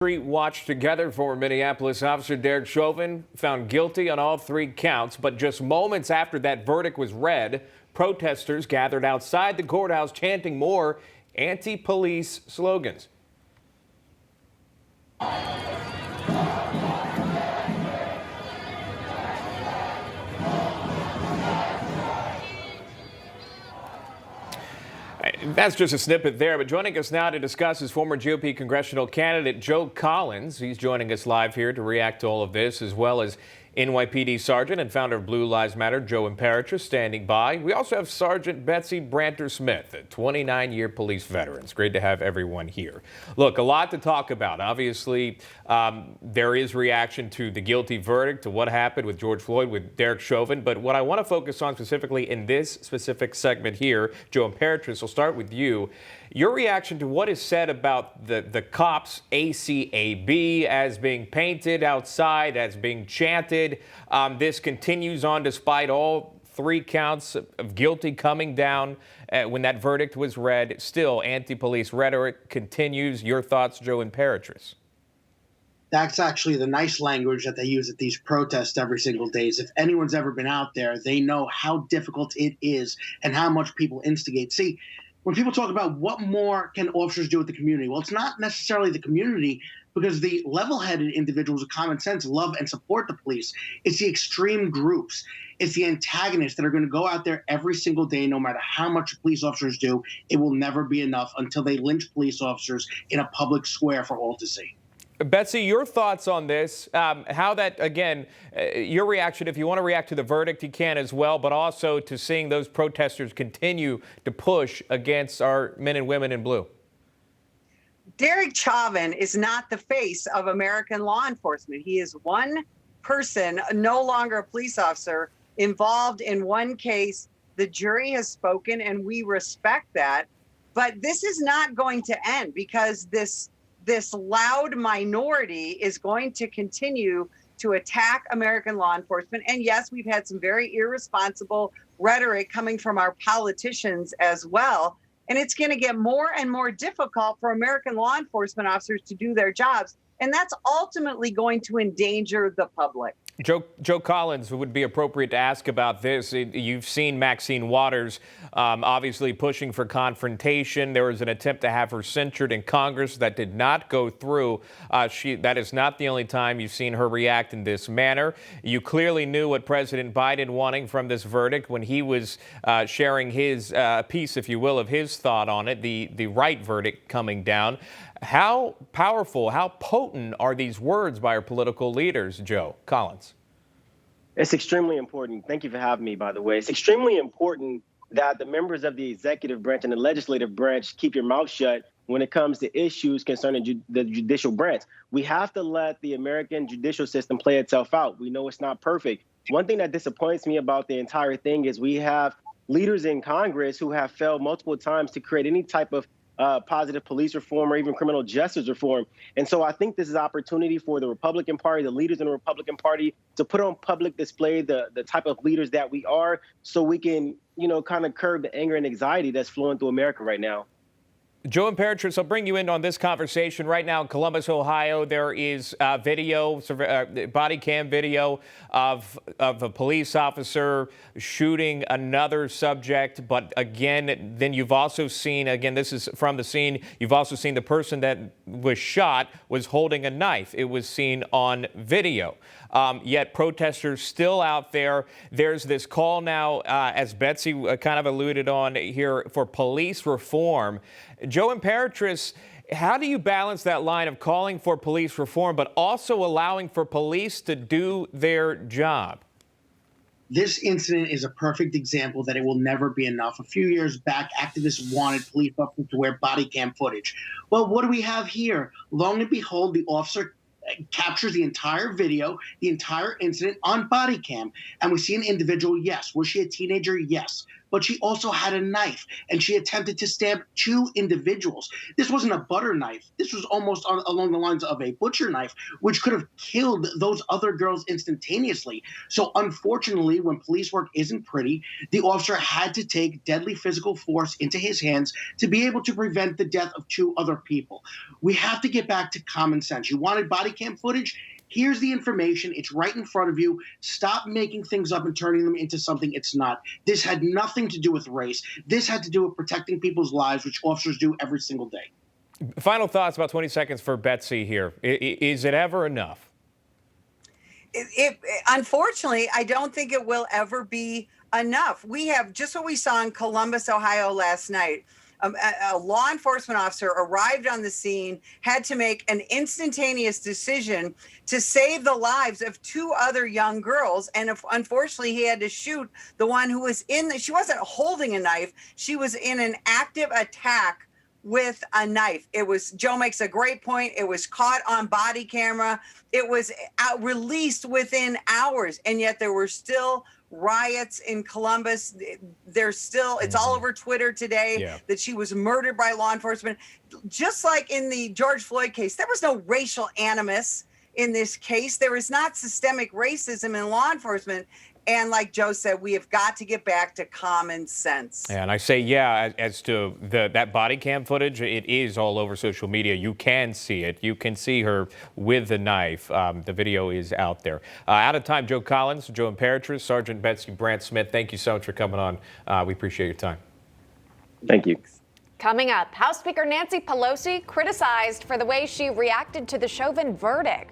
Street watched together. Former Minneapolis officer Derek Chauvin found guilty on all 3 counts, but just moments after that verdict was read, protesters gathered outside the courthouse chanting more anti-police slogans. That's just a snippet there, but joining us now to discuss is former GOP congressional candidate Joe Collins. He's joining us live here to react to all of this, as well as NYPD Sergeant and founder of Blue Lives Matter, Joe Imperatrice, standing by. We also have Sergeant Betsy Brantner Smith, a 29-year police veteran. It's great to have everyone here. Look, a lot to talk about. Obviously, there is reaction to the guilty verdict, to what happened with George Floyd, with Derek Chauvin. But what I want to focus on specifically in this specific segment here, Joe Imperatrice, I'll start with you. Your reaction to what is said about the cops' ACAB as being painted outside, as being chanted. This continues on despite all 3 counts of guilty coming down when that verdict was read. Still, anti-police rhetoric continues. Your thoughts, Joe Imperatrice? That's actually the nice language that they use at these protests every single day. If anyone's ever been out there, they know how difficult it is and how much people instigate. See, when people talk about what more can officers do with the community, well, it's not necessarily the community, because the level-headed individuals with common sense love and support the police. It's the extreme groups. It's the antagonists that are going to go out there every single day, no matter how much police officers do. It will never be enough until they lynch police officers in a public square for all to see. Betsy, your thoughts on this, how that, again, your reaction, if you want to react to the verdict, you can as well, but also to seeing those protesters continue to push against our men and women in blue. Derek Chauvin is not the face of American law enforcement. He is one person, no longer a police officer, involved in one case. The jury has spoken, and we respect that. But this is not going to end, because this loud minority is going to continue to attack American law enforcement. And yes, we've had some very irresponsible rhetoric coming from our politicians as well. And it's going to get more and more difficult for American law enforcement officers to do their jobs. And that's ultimately going to endanger the public. Joe Collins, would be appropriate to ask about this. You've seen Maxine Waters obviously pushing for confrontation. There was an attempt to have her censured in Congress that did not go through. That is not the only time you've seen her react in this manner. You clearly knew what President Biden wanted from this verdict when he was sharing his piece, if you will, of his thought on it, the right verdict coming down. How powerful, how potent are these words by our political leaders, Joe Collins? It's extremely important. Thank you for having me, by the way. It's extremely important that the members of the executive branch and the legislative branch keep your mouth shut when it comes to issues concerning the judicial branch. We have to let the American judicial system play itself out. We know it's not perfect. One thing that disappoints me about the entire thing is we have leaders in Congress who have failed multiple times to create any type of positive police reform or even criminal justice reform. And so I think this is an opportunity for the Republican Party, the leaders in the Republican Party, to put on public display the type of leaders that we are, so we can, kind of curb the anger and anxiety that's flowing through America right now. Joe Imperatrice, I'll bring you in on this conversation. Right now in Columbus, Ohio, there is video, body cam video of a police officer shooting another subject. But again, then you've also seen, again, this is from the scene, you've also seen the person that was shot was holding a knife. It was seen on video. Yet protesters still out there. There's this call now, as Betsy kind of alluded on here, for police reform. Joe Imperatrice, how do you balance that line of calling for police reform, but also allowing for police to do their job? This incident is a perfect example that it will never be enough. A few years back, activists wanted police officers to wear body cam footage. Well, what do we have here? Lo and behold, the officer captures the entire video, the entire incident on body cam. And we see an individual, yes. Was she a teenager? Yes. but she also had a knife, and she attempted to stab 2 individuals. This wasn't a butter knife. This was almost along the lines of a butcher knife, which could have killed those other girls instantaneously. So unfortunately, when police work isn't pretty, the officer had to take deadly physical force into his hands to be able to prevent the death of 2 other people. We have to get back to common sense. You wanted body cam footage? Here's the information. It's right in front of you. Stop making things up and turning them into something it's not. This had nothing to do with race. This had to do with protecting people's lives, which officers do every single day. Final thoughts, about 20 seconds for Betsy here. Is it ever enough? Unfortunately, I don't think it will ever be enough. We have just what we saw in Columbus, Ohio last night. A law enforcement officer arrived on the scene, had to make an instantaneous decision to save the lives of 2 other young girls. And unfortunately, he had to shoot the one who was she wasn't holding a knife. She was in an active attack with a knife. Joe makes a great point. It was caught on body camera. It was released within hours. And yet there were still riots in Columbus. It's all over Twitter today that she was murdered by law enforcement. Just like in the George Floyd case, there was no racial animus in this case. There is not systemic racism in law enforcement. And like Joe said, we have got to get back to common sense. And I say, as to that body cam footage, it is all over social media. You can see it. You can see her with the knife. The video is out there. Out of time, Joe Collins, Joe Imperatrice, Sergeant Betsy Brantner Smith, thank you so much for coming on. We appreciate your time. Thank you. Coming up, House Speaker Nancy Pelosi criticized for the way she reacted to the Chauvin verdict.